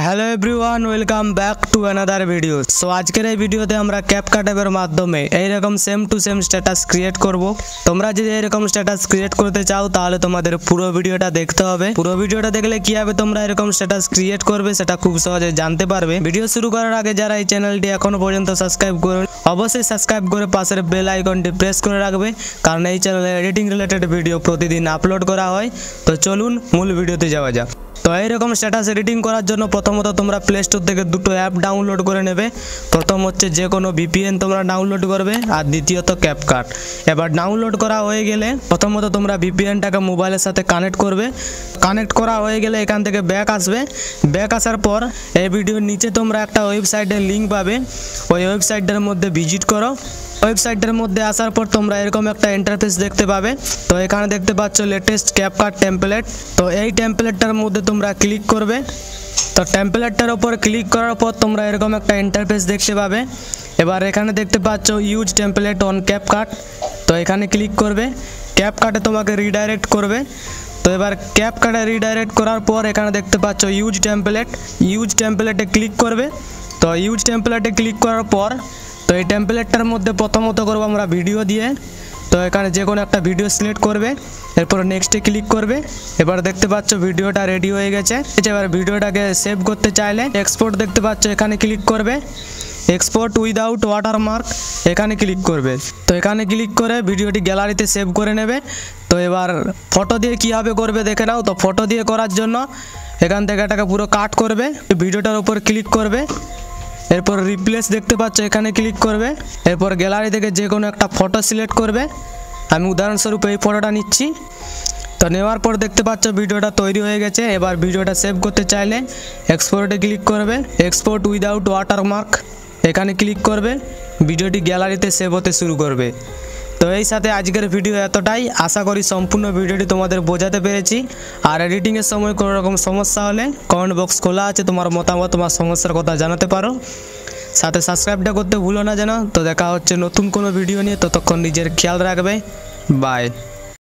Hello everyone, welcome back to another video. So আজকের এই ভিডিওতে আমরা ক্যাপকাট অ্যাপের মাধ্যমে এইরকম same to same status create করব। তোমরা যদি এরকম স্ট্যাটাস ক্রিয়েট করতে চাও তাহলে তোমাদের পুরো ভিডিওটা দেখতে হবে। পুরো ভিডিওটা দেখলে কিভাবে তোমরা এরকম স্ট্যাটাস ক্রিয়েট করবে সেটা খুব সহজে জানতে পারবে। ভিডিও শুরু করার আগে যারা এই চ্যানেলটি এখনো পর্যন্ত সাবস্ক্রাইব করুন, অবশ্যই সাবস্ক্রাইব করে পাশের বেল আইকনটি প্রেস করে রাখবে, কারণ এই চ্যানেলে এডিটিং রিলেটেড ভিডিও প্রতিদিন আপলোড করা হয়। তো চলুন মূল ভিডিওতে যাওয়া যাক। তো এইরকম স্ট্যাটাস এডিটিং করার জন্য প্রথমত তোমরা প্লে স্টোর থেকে দুটো অ্যাপ ডাউনলোড করে নেবে। প্রথম হচ্ছে যে কোনো ভিপিএন তোমরা ডাউনলোড করবে, আর দ্বিতীয়ত ক্যাপকাট। এবার ডাউনলোড করা হয়ে গেলে প্রথমত তোমরা ভিপিএনটাকে মোবাইলের সাথে কানেক্ট করবে। কানেক্ট করা হয়ে গেলে এখান থেকে ব্যাক আসবে। ব্যাক আসার পর এই ভিডিওর নিচে তোমরা একটা ওয়েবসাইটের লিঙ্ক পাবে, ওই ওয়েবসাইটটার মধ্যে ভিজিট করো। ওয়েবসাইটের মধ্যে আসার পর তোমরা এরকম একটা ইন্টারফেস দেখতে পাবে। তো এখানে দেখতে পাচ্ছ লেটেস্ট ক্যাপকাট টেমপ্লেট। তো এই টেমপ্লেটটার মধ্যে তোমরা ক্লিক করবে। তো টেমপ্লেটটার উপর ক্লিক করার পর তোমরা এরকম একটা ইন্টারফেস দেখতে পাবে। এবার এখানে দেখতে পাচ্ছ ইউজ টেমপ্লেট অন ক্যাপকাট। তো এখানে ক্লিক করবে, ক্যাপকাটে তোমাকে রিডাইরেক্ট করবে। তো এবার ক্যাপকাটে রিডাইরেক্ট করার পর এখানে দেখতে পাচ্ছ ইউজ টেমপ্লেট। ইউজ টেমপ্লেটে ক্লিক করবে। তো ইউজ টেমপ্লেটে ক্লিক করার পর তো এই টেমপ্লেটটার মধ্যে প্রথমত করবো আমরা ভিডিও দিয়ে। তো এখানে যে কোনো একটা ভিডিও সিলেক্ট করবে, এরপর নেক্সটে ক্লিক করবে। এবার দেখতে পাচ্ছ ভিডিওটা রেডি হয়ে গেছে। এবার ভিডিওটাকে সেভ করতে চাইলে এক্সপোর্ট দেখতে পাচ্ছ, এখানে ক্লিক করবে। এক্সপোর্ট উইদাউট ওয়াটারমার্ক এখানে ক্লিক করবে। তো এখানে ক্লিক করে ভিডিওটি গ্যালারিতে সেভ করে নেবে। তো এবার ফটো দিয়ে কীভাবে করবে দেখে নাও। তো ফটো দিয়ে করার জন্য এখান থেকে এটাকে পুরো কাট করবে, ভিডিওটার উপর ক্লিক করবে। এরপর রিপ্লেস দেখতে পাচ্ছ, এখানে ক্লিক করবে। এরপর গ্যালারি থেকে যে কোনো একটা ফটো সিলেক্ট করবে। আমি উদাহরণস্বরূপ এই ফটোটা নিচ্ছি। তো নেওয়ার পর দেখতে পাচ্ছ ভিডিওটা তৈরি হয়ে গেছে। এবার ভিডিওটা সেভ করতে চাইলে এক্সপোর্টে ক্লিক করবে। এক্সপোর্ট উইদাউট ওয়াটারমার্ক এখানে ক্লিক করবে। ভিডিওটি গ্যালারিতে সেভ হতে শুরু করবে। তো এই সাথে আজকের ভিডিও এতটাই। আশা করি সম্পূর্ণ ভিডিওটি তোমাদের বোঝাতে পেরেছি। আর এডিটিংয়ের সময় কোনো রকম সমস্যা হলে কমেন্ট বক্স খোলা আছে, তোমার মতামত তোমার সমস্যার কথা জানাতে পারো। সাথে সাবস্ক্রাইবটা করতে ভুলো না যেন। তো দেখা হচ্ছে নতুন কোনো ভিডিও নিয়ে, ততক্ষণ নিজের খেয়াল রাখবে। বাই।